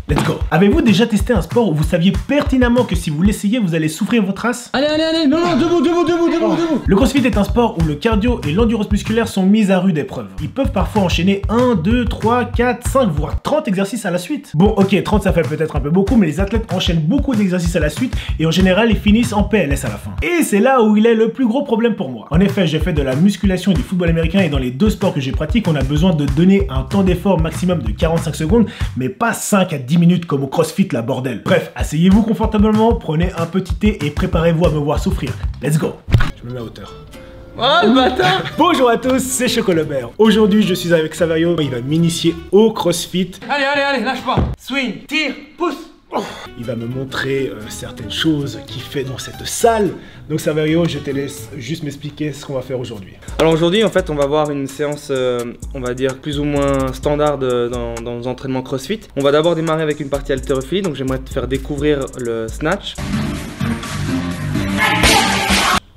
Let's go. Avez-vous déjà testé un sport où vous saviez pertinemment que si vous l'essayez, vous allez souffrir votre race? Allez, non, debout. Le CrossFit est un sport où le cardio et l'endurance musculaire sont mis à rude épreuve. Ils peuvent parfois enchaîner 1, 2, 3, 4, 5, voire 30 exercices à la suite. Bon, ok, 30 ça fait peut-être un peu beaucoup, mais les athlètes enchaînent beaucoup d'exercices à la suite et en général ils finissent en PLS à la fin. Et c'est là où il est le plus gros problème pour moi. En effet, j'ai fait de la musculation et du football américain et dans les deux sports que je pratique, on a besoin de donner un temps d'effort maximum de 45 secondes, mais pas 5 à 10 minutes comme au CrossFit, la bordel. Bref, asseyez-vous confortablement, prenez un petit thé et préparez-vous à me voir souffrir. Let's go. Je me mets à hauteur. Oh le bâtard. Bonjour à tous, c'est Chocolobert. Aujourd'hui, je suis avec Savario. Il va m'initier au CrossFit. Allez, lâche pas. Swing, tire, pousse. Il va me montrer certaines choses qu'il fait dans cette salle. Donc Savario, je te laisse juste m'expliquer ce qu'on va faire aujourd'hui. Alors aujourd'hui, en fait, on va voir une séance, on va dire, plus ou moins standard dans nos entraînements CrossFit. On va d'abord démarrer avec une partie haltérophilie, donc j'aimerais te faire découvrir le snatch.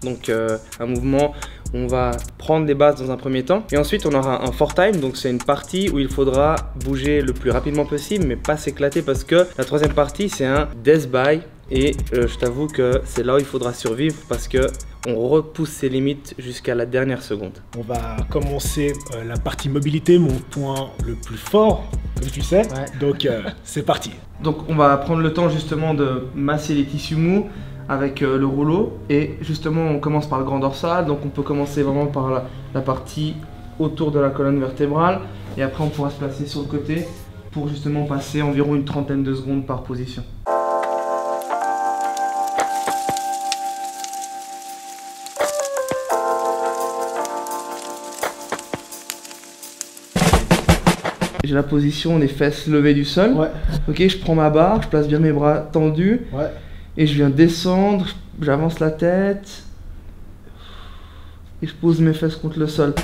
Donc un mouvement, on va prendre les bases dans un premier temps et ensuite on aura un four time, donc c'est une partie où il faudra bouger le plus rapidement possible mais pas s'éclater parce que la troisième partie c'est un death by et je t'avoue que c'est là où il faudra survivre parce que on repousse ses limites jusqu'à la dernière seconde. On va commencer la partie mobilité, mon point le plus fort, comme tu sais. Ouais. Donc c'est parti. Donc on va prendre le temps justement de masser les tissus mous avec le rouleau et justement on commence par le grand dorsal, donc on peut commencer vraiment par la partie autour de la colonne vertébrale et après on pourra se placer sur le côté pour justement passer environ une trentaine de secondes par position. J'ai la position des fesses levées du sol. Ouais. Ok, je prends ma barre, je place bien mes bras tendus. Ouais. Et je viens descendre, j'avance la tête et je pose mes fesses contre le sol.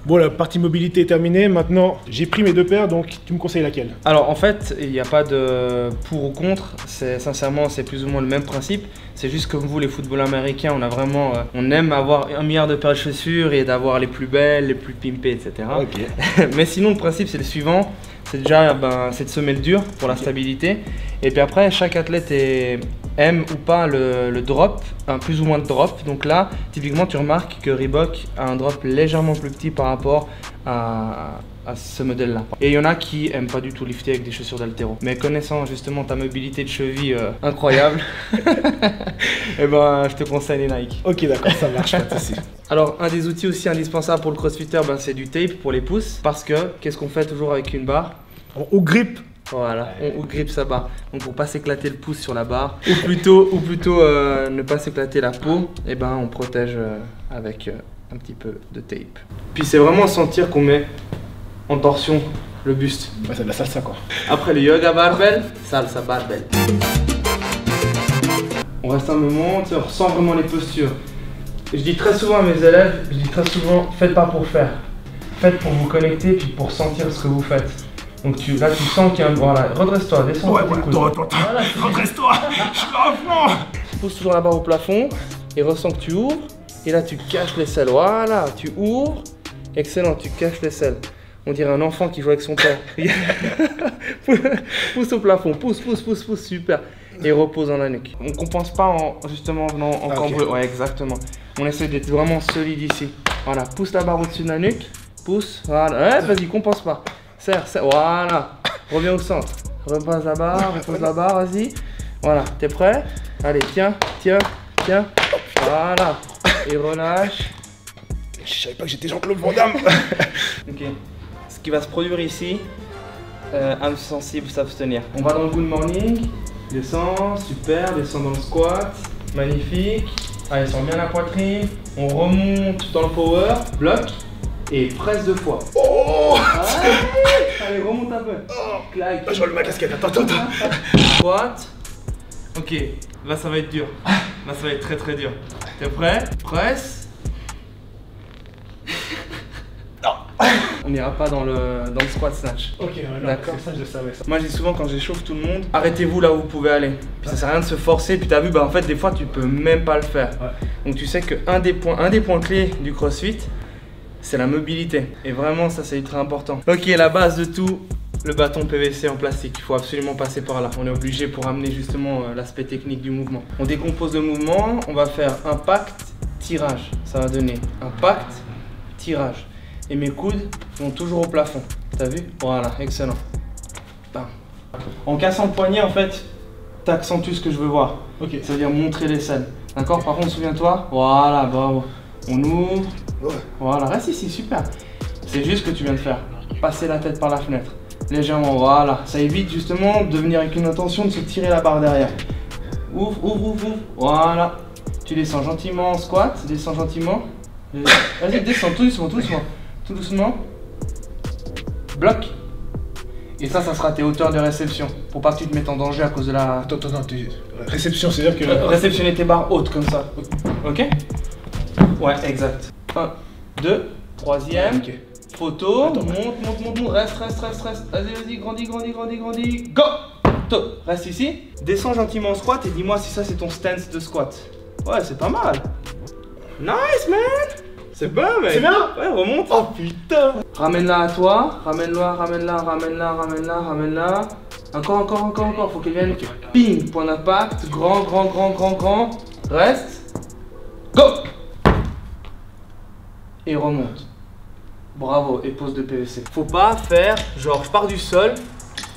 Bon, la partie mobilité est terminée. Maintenant, j'ai pris mes deux paires, donc tu me conseilles laquelle? Alors en fait, il n'y a pas de pour ou contre. Sincèrement, c'est plus ou moins le même principe. C'est juste comme vous, les footballeurs américains, on aime avoir 1 milliard de paires de chaussures et d'avoir les plus belles, les plus pimpées, etc. Okay. Mais sinon, le principe, c'est le suivant. C'est déjà c'est de semer le dur pour la stabilité. Et puis après, chaque athlète aime ou pas le drop, un plus ou moins de drop. Donc là, typiquement, tu remarques que Reebok a un drop légèrement plus petit par rapport à ce modèle-là. Et il y en a qui aiment pas du tout lifter avec des chaussures d'haltéro. Mais connaissant justement ta mobilité de cheville incroyable, et ben je te conseille les Nike. Ok, d'accord, ça marche, pas de souci. Alors, un des outils aussi indispensables pour le crossfitter, c'est du tape pour les pouces. Parce que, qu'est-ce qu'on fait toujours avec une barre? On grip. Voilà, on grippe sa barre. Donc pour pas s'éclater le pouce sur la barre, ou plutôt ne pas s'éclater la peau, et ben on protège avec un petit peu de tape. Puis c'est vraiment sentir qu'on met en torsion le buste. Ouais, c'est de la salsa quoi. Après le yoga barbell, salsa barbell. On reste un moment, on ressent vraiment les postures. Et je dis très souvent à mes élèves, faites pas pour faire. Faites pour vous connecter puis pour sentir ce que vous faites. Donc là tu sens qu'il y a un... Voilà, redresse-toi, descends. Ouais, voilà, redresse-toi, je suis à fond. Pousse toujours la barre au plafond et ressens que tu ouvres. Et là tu caches l'aisselle, voilà, tu ouvres. Excellent, tu caches l'aisselle. On dirait un enfant qui joue avec son père. Pousse au plafond, pousse, super. Et repose dans la nuque. On compense pas en venant en cambrure. Ouais, exactement. On essaie d'être vraiment solide ici. Voilà, pousse la barre au-dessus de la nuque. Pousse, voilà. Ouais, vas-y, compense pas. Serre, voilà. Reviens au centre. Repose la barre, vas-y. Voilà, t'es prêt? Allez, tiens. Voilà. Et relâche. Je savais pas que j'étais Jean-Claude Van Damme. Ok. Ce qui va se produire ici, âme sensible s'abstenir. On va dans le good morning. Descends, super, descends dans le squat, magnifique. Allez, sens bien la poitrine. On remonte dans le power, bloc et presse 2 fois. Oh allez, remonte un peu. Oh, claque. je roule ma casquette, attends. Squat. Ok, là ça va être dur. Là ça va être très dur. T'es prêt? Presse. on n'ira pas dans le squat snatch. Ok, d'accord. C'est ça, je savais ça. Moi je dis souvent quand j'échauffe tout le monde, arrêtez-vous là où vous pouvez aller. Puis ça sert à rien de se forcer, puis t'as vu, bah en fait des fois tu peux même pas le faire. Ouais. Donc tu sais qu'un des points clés du CrossFit, c'est la mobilité. Et vraiment ça c'est ultra important. Ok, la base de tout, le bâton PVC en plastique. Il faut absolument passer par là. On est obligé pour amener justement l'aspect technique du mouvement. On décompose le mouvement, on va faire impact, tirage. Ça va donner impact, tirage. Et mes coudes vont toujours au plafond. T'as vu? Voilà, excellent. Bam. En cassant le poignet, en fait, t'accentues ce que je veux voir. Ok. Ça veut dire montrer les scènes. D'accord? Par contre, souviens-toi. Voilà, bravo. On ouvre. Ouais. Voilà, reste ici, super. C'est juste ce que tu viens de faire. Passer la tête par la fenêtre. Légèrement, voilà. Ça évite justement de venir avec une intention de se tirer la barre derrière. Ouvre, ouvre, ouvre, ouvre. Voilà. Tu descends gentiment en squat. Descends gentiment. Vas-y, descends tout doucement, tout doucement. Tout doucement. Bloc. Et ça sera tes hauteurs de réception. Pour pas que tu te mettes en danger à cause de la... Attends, réception, c'est-à-dire que... réceptionner tes barres hautes comme ça. Ok? Ouais, exact. 1, 2, troisième. Ok. Photo. Attends, monte. Reste. Vas-y, grandis. Go! Top. Reste ici. Descends gentiment en squat et dis-moi si ça c'est ton stance de squat. Ouais, c'est pas mal. Nice, man! C'est bien, mec. C'est bien? Ouais, remonte. Oh putain! Ramène-la à toi. Ramène-la. Encore. Faut qu'elle vienne. Okay. Ping. Point d'impact. Grand. Reste. Go! Et remonte. Bravo. Et pose de PVC. Faut pas faire genre je pars du sol.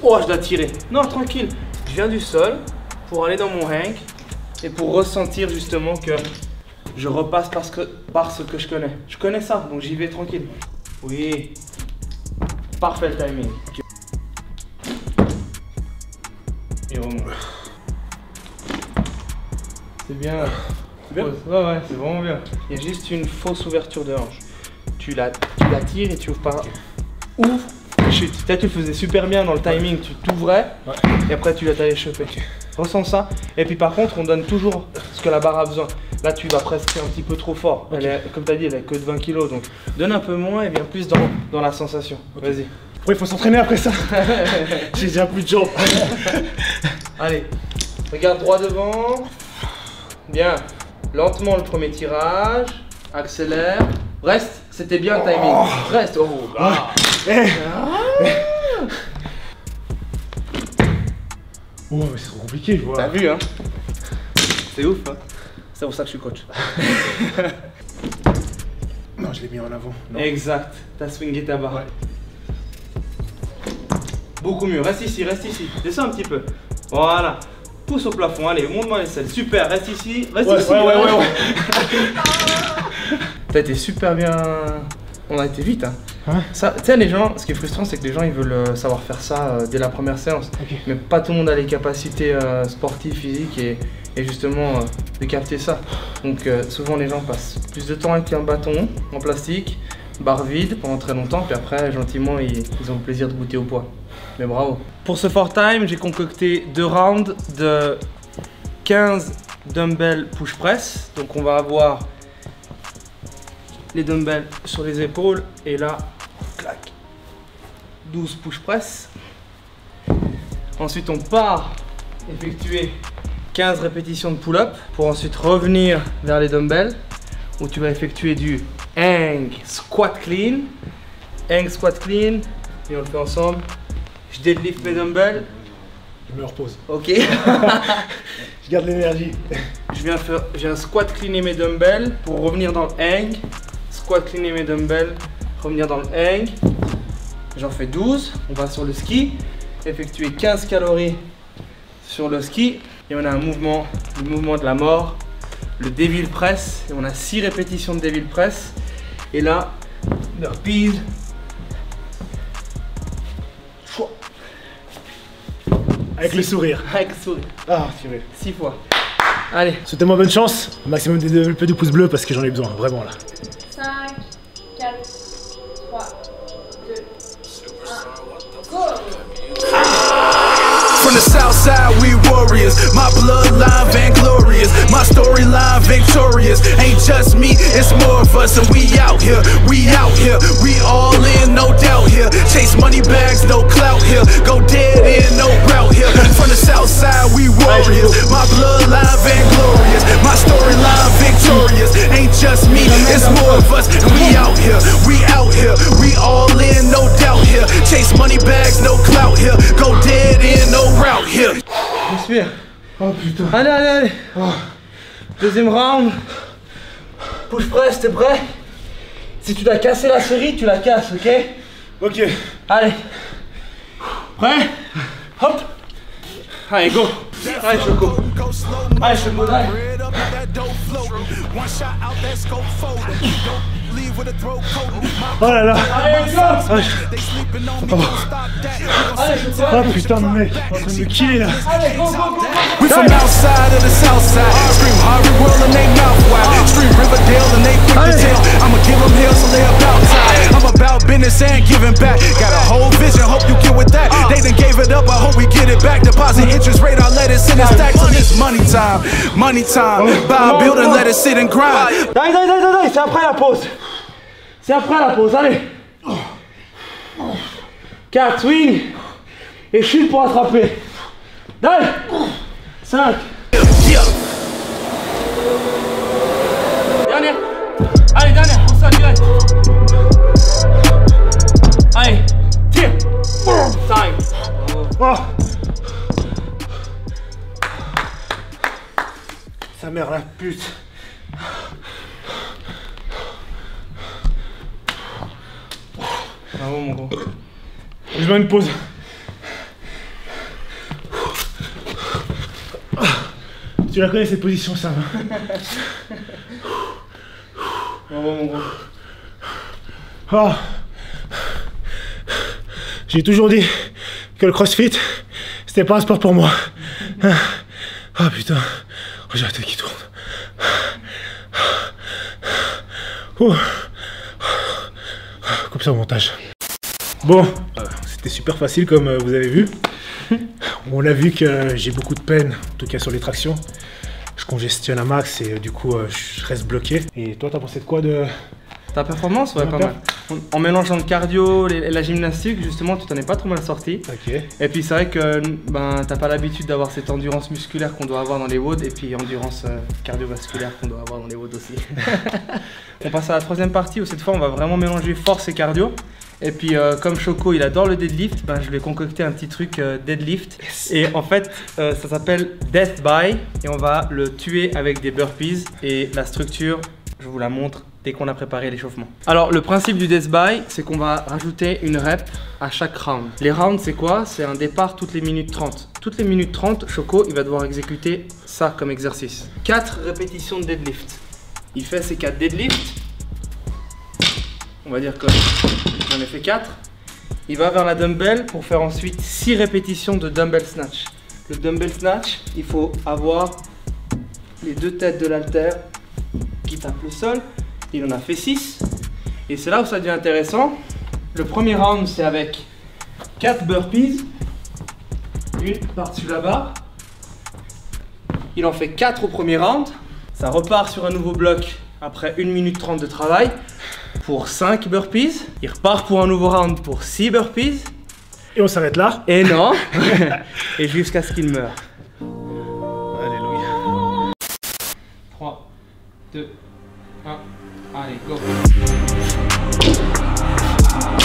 Oh, je dois tirer. Non, tranquille. Je viens du sol pour aller dans mon hang et pour ressentir justement que je repasse par ce que je connais. Je connais ça, donc j'y vais tranquille. Oui. Parfait le timing. Et remonte. C'est bien. C'est bien? Ouais, c'est vraiment bien. Il y a juste une fausse ouverture de hanche. Tu la tires et tu ouvres par... Ouvre, chute. Tu le faisais super bien dans le timing. Tu t'ouvrais et après tu t'allais choper. Ressens ça. Et puis par contre, on donne toujours ce que la barre a besoin. Là, tu vas presque un petit peu trop fort. Elle est, comme tu as dit, elle est que de 20 kg. Donc donne un peu moins et viens plus dans la sensation. Vas-y. Après, il faut s'entraîner après ça. J'ai déjà plus de jambes. Allez, regarde droit devant. Bien. Lentement le premier tirage. Accélère. Reste. C'était bien le timing. Reste. Oh, ah. Oh, mais c'est trop compliqué, je vois. T'as vu, hein? C'est ouf, hein? C'est pour ça que je suis coach. Non, je l'ai mis en avant. Non. Exact. T'as swingé ta barre. Ouais. Beaucoup mieux. Reste ici. Descends un petit peu. Voilà. Pousse au plafond. Allez, monte-moi les selles. Super. Reste ici. Ici. Ouais. T'as été super bien. On a été vite, hein. Ouais. Ça, tu sais, les gens, ce qui est frustrant, c'est que les gens ils veulent savoir faire ça dès la première séance. Okay. Mais pas tout le monde a les capacités sportives, physiques et justement de capter ça. Donc souvent les gens passent plus de temps avec un bâton en plastique, barre vide pendant très longtemps, puis après gentiment ils ont le plaisir de goûter au poids. Mais bravo. Pour ce 4 time, j'ai concocté 2 rounds de 15 dumbbell push press. Donc on va avoir les dumbbells sur les épaules et là, clac, 12 push press. Ensuite on part effectuer 15 répétitions de pull-up pour ensuite revenir vers les dumbbells où tu vas effectuer du hang squat clean. Hang squat clean et on le fait ensemble. Je deadlift mes dumbbells. Je me repose. Ok. Je garde l'énergie. Je viens squat cleaner mes dumbbells pour revenir dans le hang. Squat cleaner mes dumbbells, revenir dans le hang. J'en fais 12. On va sur le ski. Effectuer 15 calories sur le ski. Et on a un mouvement, le mouvement de la mort, le devil press. Et on a 6 répétitions de devil press. Et là, burpees. Avec le sourire. Avec le sourire. Ah, purée. 6 fois. Allez. Souhaitez-moi bonne chance. Un maximum de développer du pouce bleu parce que j'en ai besoin, vraiment là. 5, 4, 3, 2, 1, go! From the south side, we warriors. My bloodline vainglorious. My story storyline victorious. Ain't just me, it's more of us, and we out here, we all in, no doubt here. Chase money bags, no clout here. Go dead in, no route here. From the south side, we warriors. My bloodline vainglorious, my storyline victorious. Ain't just me, it's more of us, and we out here, we all in, no doubt here. Chase money bags, no clout here. Go dead in, no route here. Respire. Oh putain. Allez, allez, allez. Oh. Deuxième round. Push press, t'es prêt? Si tu dois casser la série, tu la casses, ok? Ok. Allez. Prêt? Hop. Allez, go. Allez, Choco. Allez, Choco, allez. Oh là là. Allez, go. Oh putain de mec, on est en train de me killer là. Allez, go, go, go, go. We from outside of the south side. Scream Harvey World and they mouth wide. Scream Riverdale and they quick to tell. I'ma give them hell so they about time. I'm about business and giving back. Got a whole vision, hope you get with that. They done gave it up, I hope we get it back. Deposit interest rate, I'll let it sit and stack till it's money time. Money time. Buy a building, let it sit and grind. Allez, c'est après la pause. C'est après la pause, allez. 4, swing. Et chute pour attraper. Allez. 5. Yeah. Dernière. Allez, dernière, pour ça, direct. Allez, tire. Time. Oh. Sa mère la pute. Bravo mon gros. Je veux une pause. Tu la connais cette position, Sam? Bravo mon gros. Oh. J'ai toujours dit que le crossfit, c'était pas un sport pour moi. Oh putain, oh, j'ai la tête qui tourne. Ouh. Coupe ça au montage. Bon, c'était super facile comme vous avez vu. On a vu que j'ai beaucoup de peine, en tout cas sur les tractions. Je congestionne à max et du coup je reste bloqué. Et toi t'as pensé de quoi de... Ta performance, ouais, pas mal. En mélangeant le cardio et la gymnastique, justement, tu t'en es pas trop mal sorti. Ok. Et puis c'est vrai que ben, t'as pas l'habitude d'avoir cette endurance musculaire qu'on doit avoir dans les WOD et puis endurance cardiovasculaire qu'on doit avoir dans les WOD aussi. On passe à la troisième partie où cette fois on va vraiment mélanger force et cardio. Et puis comme Choco il adore le deadlift, ben, je lui ai concocté un petit truc deadlift. Yes. Et en fait ça s'appelle Death By et on va le tuer avec des burpees. Et la structure, je vous la montre dès qu'on a préparé l'échauffement. Alors le principe du Death By, c'est qu'on va rajouter une rep à chaque round. Les rounds c'est quoi? C'est un départ toutes les minutes 30. Toutes les minutes 30, Choco il va devoir exécuter ça comme exercice. 4 répétitions de deadlift. Il fait ses 4 deadlifts. On va dire que j'en ai fait 4. Il va vers la dumbbell pour faire ensuite 6 répétitions de dumbbell snatch. Le dumbbell snatch, il faut avoir les deux têtes de l'haltère qui tapent le sol. Il en a fait 6. Et c'est là où ça devient intéressant. Le premier round, c'est avec 4 burpees. Une par-dessus la barre. Il en fait 4 au premier round. Ça repart sur un nouveau bloc après 1 minute 30 de travail pour 5 burpees. Il repart pour un nouveau round pour 6 burpees. Et on s'arrête là? Et non. Et jusqu'à ce qu'il meure. Alléluia. 3, 2, 1. Allez, go.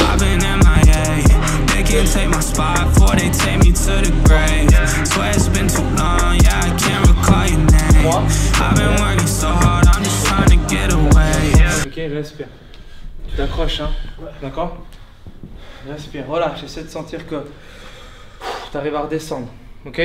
I've been MIA. They can take my spot before they take me to the grave. Swear it's been too long, yeah, I can't recall your name. I've been working so hard, I'm just trying to get away. Ok, respire. Tu t'accroches, hein. D'accord? Respire. Voilà, j'essaie de sentir que tu arrives à redescendre. Ok?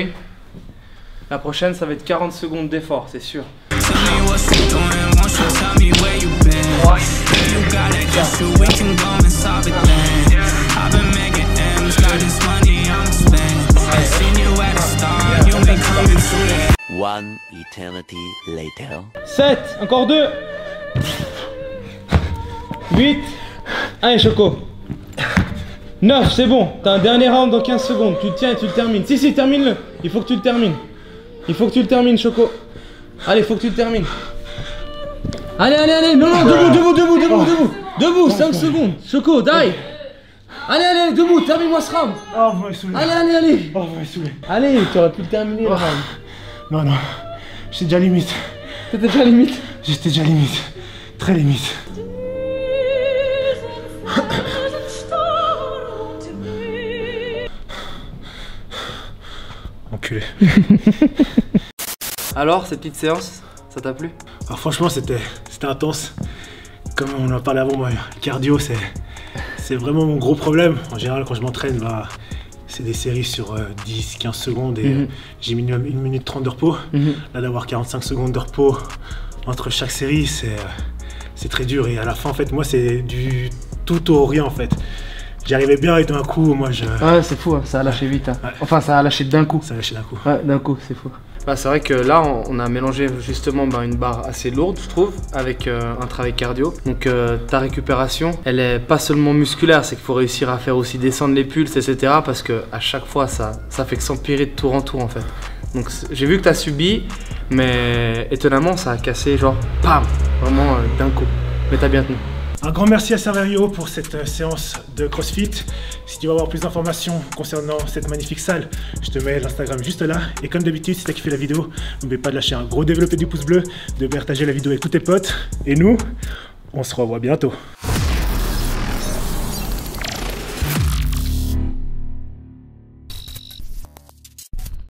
La prochaine, ça va être 40 secondes d'effort, c'est sûr. Tell me what you doing, won't you tell me where you been? If you got it, just you, we can go and solve it then. I've been making M's, got this money I'ma spend. I seen you at the start, you'll be coming to the end. One eternity later. 7, encore 2. 8. Allez, Choco. 9, c'est bon. T'as un dernier round dans 15 secondes. Tu le tiens et tu le termines. Si, termine-le. Il faut que tu le termines. Il faut que tu le termines, Choco. Allez, faut que tu le termines. Allez, non, debout, 5 secondes. Choco, die. Allez, debout, termine-moi ce round. Oh, vous m'avez saoulé. Allez. Oh, vous m'avez saoulé. Allez, tu aurais pu le terminer le round. Non, j'étais déjà limite. T'étais déjà limite. J'étais déjà limite. Très limite. Enculé. Alors, cette petite séance, ça t'a plu? Alors franchement, c'était intense. Comme on en parlait avant, moi, le cardio, c'est vraiment mon gros problème. En général, quand je m'entraîne, c'est des séries sur 10-15 secondes et j'ai minimum 1 minute 30 de repos. Là, d'avoir 45 secondes de repos entre chaque série, c'est très dur. Et à la fin, en fait, moi, c'est du tout au rien, en fait. J'arrivais bien et d'un coup, moi, Ouais, c'est fou, hein. Ça a lâché vite. Hein. Ouais. Enfin, ça a lâché d'un coup. Ça a lâché d'un coup. Ouais, d'un coup, c'est fou. Bah, c'est vrai que là, on a mélangé justement une barre assez lourde, je trouve, avec un travail cardio. Donc ta récupération, elle est pas seulement musculaire, c'est qu'il faut réussir à faire aussi descendre les pulses, etc. Parce que à chaque fois, ça fait que s'empirer de tour en tour, en fait. Donc j'ai vu que tu as subi, mais étonnamment, ça a cassé genre, bam, vraiment d'un coup. Mais t'as bien tenu. Un grand merci à Saverio pour cette séance de CrossFit. Si tu veux avoir plus d'informations concernant cette magnifique salle, je te mets l'Instagram juste là. Et comme d'habitude, si tu as kiffé la vidéo, n'oublie pas de lâcher un gros développé du pouce bleu, de partager la vidéo avec tous tes potes. Et nous, on se revoit bientôt.